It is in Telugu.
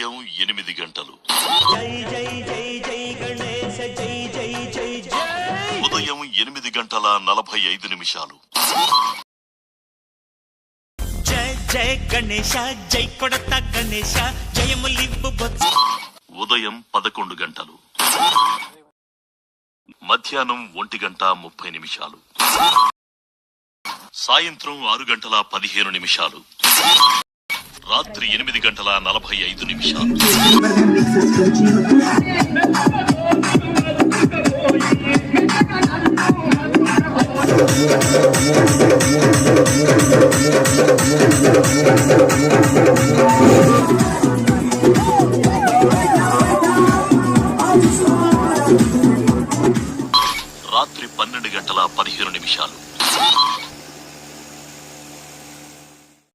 ఉదయం 8 గంటలు. ఉదయం 8 గంటల 45 నిమిషాలు. జై జై గణేశ జై కొడత గణేశ జయములివ్వు బొత్స. ఉదయం 11 గంటలు. మధ్యాహ్నం 1 గంట 30 నిమిషాలు. సాయంత్రం 6 గంటల 15 నిమిషాలు. రాత్రి 8 గంటల 45 నిమిషాలు. రాత్రి 12 గంటల 15 నిమిషాలు.